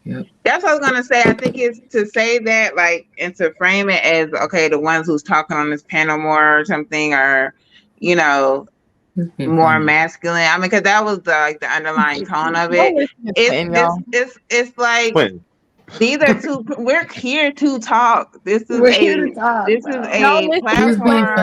Yep. That's what I was gonna say. I think it's to say that, like, and to frame it as, okay, the ones who's talking on this panel more or something, or, you know, more Funny. masculine. I mean, because that was the underlying tone of it. It's like Quinn. these are two. We're here to talk. We're here to talk, this bro. is a platform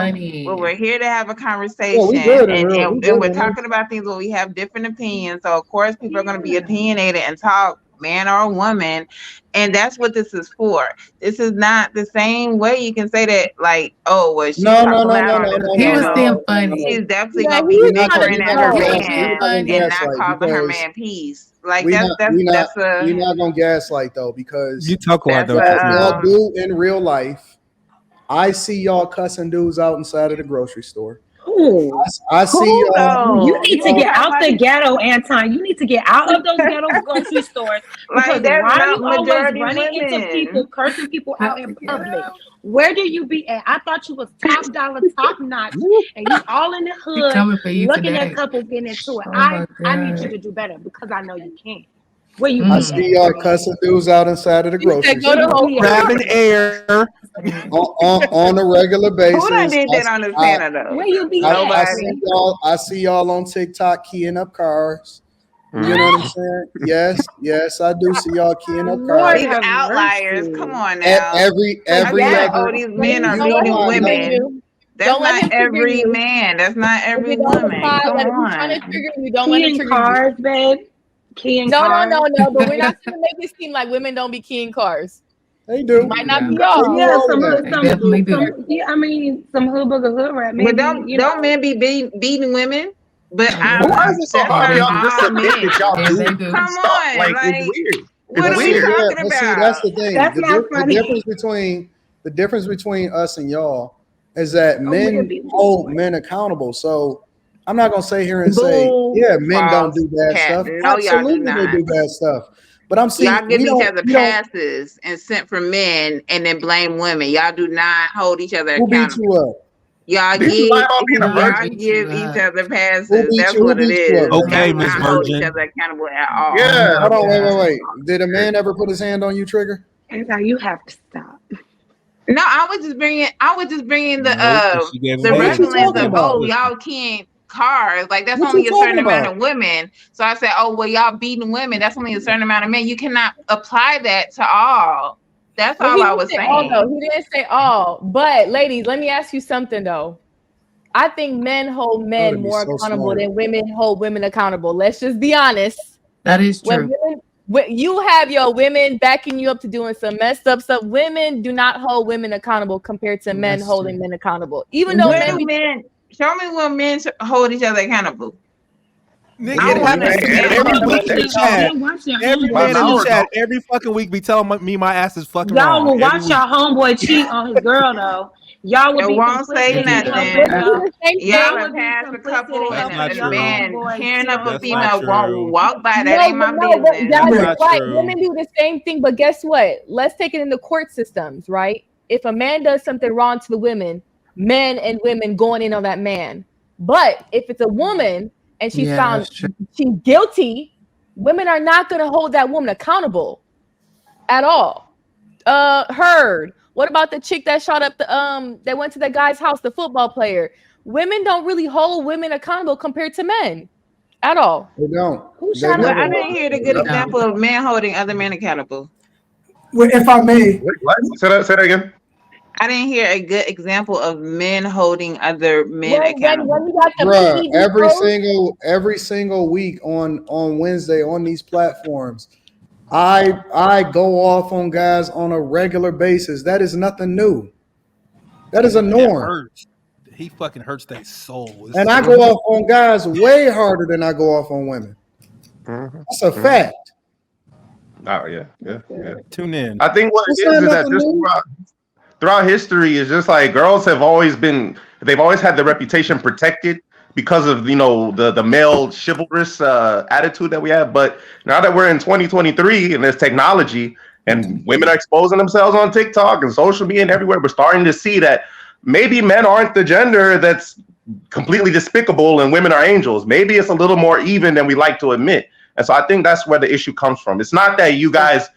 where we're here to have a conversation, and we're talking about things where we have different opinions. So of course, people are going to be opinionated and talk, man or woman, and that's what this is for. This is not the same way you can say that, like, oh, well, she's talking loud on this He was panel. being funny. She's definitely gonna be bickering at her man and not causing her man peace. Like we're that's not gonna gaslight though, because you talk about y'all do in real life. I see y'all cussing dudes out inside of the grocery store. I see y'all. You need to get out the ghetto, Anton. You need to get out of those ghetto grocery stores. Because why are you always running into people, cursing people out in public? Where do you be at? I thought you was top dollar, top notch, and you all in the hood looking at couples getting into it. I need you to do better, because I know you can. Where you I see y'all cussing dudes out inside of the grocery store. Grabbing air on a regular basis. Who done did that on this panel though? Where you be I see y'all on TikTok keying up cars. You know what I'm saying? Yes, I do see y'all keying up cars. These outliers, come on now. Every these men are beating women. That's not every man. That's not every woman. Come on. We don't let it trigger cars, babe. Keying cars. No. But we're not gonna make it seem like women don't be keying cars. They do. Might not be all. Yeah, some I mean, some hood booger hood rat. But don't men be beating women? But why is it so hard? Y'all just admit that y'all do. Come on, like it's weird. What are we talking about? See, that's the thing. That's not funny. The difference between us and y'all is that men hold men accountable. So I'm not gonna sit here and say, men don't do bad stuff. Absolutely, they do bad stuff. But I'm saying y'all give each other passes and sent for men, and then blame women. Y'all do not hold each other accountable. Who beat you up? Y'all give each other passes. That's what it is. Okay, Miss Virgin. Hold each other accountable at all. Yeah. Hold on, wait. Did a man ever put his hand on you, Trigger? You have to stop. No, I was just bringing the reference of y'all can't cars. Like that's only a certain amount of women. So I said, oh well, y'all beating women. That's only a certain amount of men. You cannot apply that to all. That's all I was saying. He didn't say all. But ladies, let me ask you something though. I think men hold men more accountable than women hold women accountable. Let's just be honest. That is true. You have your women backing you up to doing some messed up stuff. Women do not hold women accountable compared to men holding men accountable. Even though men show me when men hold each other accountable. Every week in the chat, every fucking week be telling me my ass is fucking wrong. Y'all will watch your homeboy cheat on his girl though. Y'all will won't say nothing. Y'all have passed a couple and a man tearing up a female won't walk by. That ain't my business. Right. Women do the same thing, but guess what? Let's take it in the court systems, right? If a man does something wrong to the women, men and women going in on that man. But if it's a woman and she's found she's guilty, women are not going to hold that woman accountable at all. Heard. What about the chick that shot up that went to the guy's house, the football player? Women don't really hold women accountable compared to men at all. They don't. I didn't hear the good example of men holding other men accountable. Well, if I may. Say that again. I didn't hear a good example of men holding other men accountable. Bruh, every single week on Wednesday on these platforms, I go off on guys on a regular basis. That is nothing new. That is a norm. He fucking hurts their soul. And I go off on guys way harder than I go off on women. That's a fact. Oh yeah. Tune in. I think what it is that just throughout history is just like girls have always had the reputation protected because of the male chivalrous attitude that we have. But now that we're in 2023 and there's technology and women are exposing themselves on TikTok and social media and everywhere, we're starting to see that maybe men aren't the gender that's completely despicable and women are angels. Maybe it's a little more even than we like to admit. And so I think that's where the issue comes from. It's not that you guys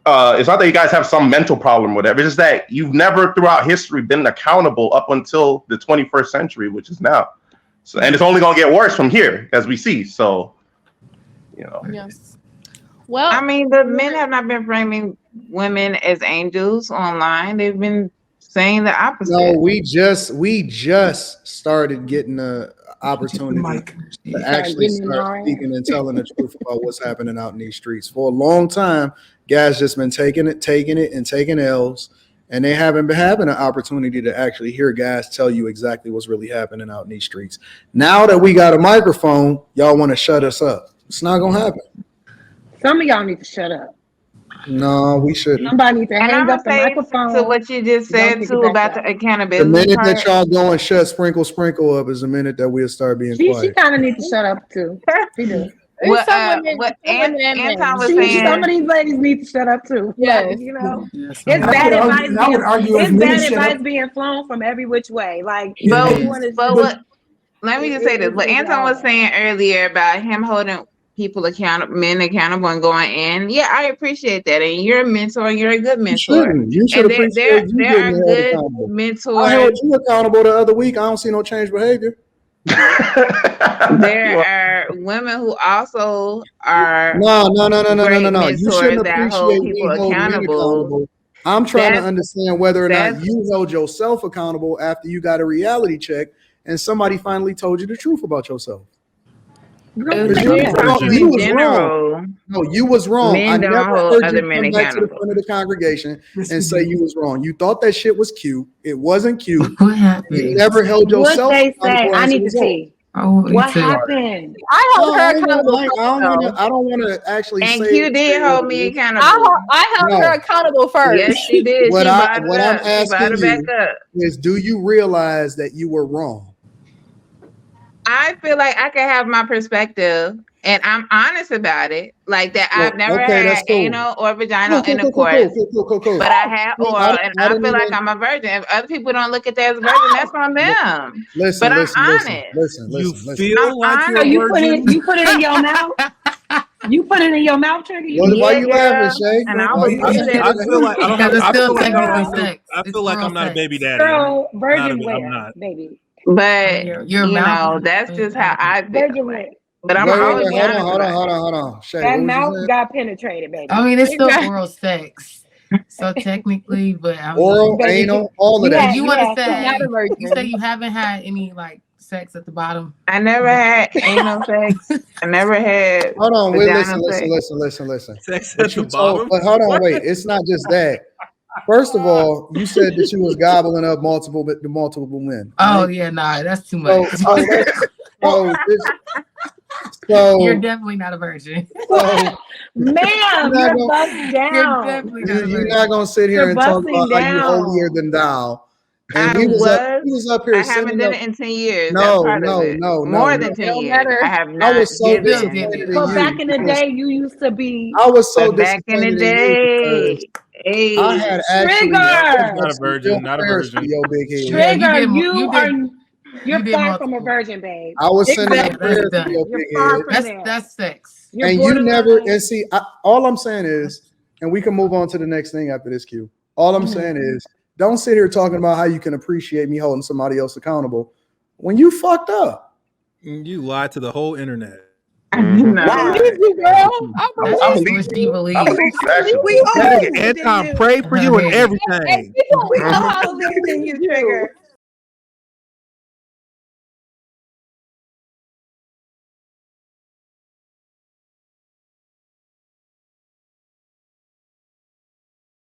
it's not that you guys have some mental problem or whatever. It's just that you've never throughout history been accountable up until the 21st century, which is now. So, and it's only gonna get worse from here, as we see. So, Yes. Well, I mean, the men have not been framing women as angels online. They've been saying the opposite. No, we just started getting the opportunity to actually start speaking and telling the truth about what's happening out in these streets. For a long time, guys just been taking L's, and they haven't been having an opportunity to actually hear guys tell you exactly what's really happening out in these streets. Now that we got a microphone, y'all want to shut us up. It's not gonna happen. Some of y'all need to shut up. No, we shouldn't. Somebody needs to And hang I'm up the microphone. to what you just said too about the accountability. The minute that y'all go and shut sprinkle up is the minute that we'll start being quiet. She kind of needs to shut up too. She do. What Anton was saying, some of these ladies need to shut up too. Yes. You know, it's bad advice being flown from every which way. Like, let me just say this. What Anton was saying earlier about him holding men accountable and going in. Yeah, I appreciate that. And you're a mentor, and you're a good mentor. You should appreciate you there are good mentors. I held you accountable the other week. I don't see no changed behavior. There are women who also are no. You shouldn't that appreciate hold me people holding accountable. I'm trying to understand whether or not you held yourself accountable after you got a reality check and somebody finally told you the truth about yourself. You was wrong. No, you was wrong. I never heard you come back to the front of the congregation and say you was wrong. You thought that shit was cute. It wasn't cute. What happened? You never held yourself. What they say? I need to see. What happened? I held her accountable. I don't want to actually and say. And you did hold me accountable. I held her accountable first. Yes, she did. What I'm asking you is, do you realize that you were wrong? I feel like I can have my perspective, and I'm honest about it. Like that, I've never had anal or vaginal intercourse, but I have oral, and I feel like I'm a virgin. If other people don't look at that as a virgin, that's on them. But I'm honest. Listen. Feel like you put it in your mouth. You put it in your mouth, Trigger. Why you laughing, Shay? And I feel like I'm not a baby daddy. Girl, virgin where, baby. But you know, that's just how I feel. But I'm always hold on. Shay, that mouth got penetrated, baby. I mean, it's still oral sex. So technically, but I mean, oral, anal, all of that. You want to say you say you haven't had any like sex at the bottom? I never had anal sex. I never had. Hold on, wait, listen. Sex at the bottom. But hold on, wait. It's not just that. First of all, you said that you was gobbling up multiple men. Oh yeah, nah, that's too much. So you're definitely not a virgin. Ma'am, you're bust down. You're not gonna sit here and talk about how you holier than thou. And he was up here. I haven't done it in 10 years. No. More than 10 years. I have not. I was so disappointed. But back in the day, you used to be. I was so back in the day. Hey, I had actually not a virgin. Your big head. Trigger, you're far from a virgin, babe. I was sending out prayers to your big head. That's sex. And you never. And see, all I'm saying is, and we can move on to the next thing after this, Q. All I'm saying is, don't sit here talking about how you can appreciate me holding somebody else accountable when you fucked up. You lied to the whole internet. No. I believe Anton prayed for you and everything. We all believe in you, Trigger.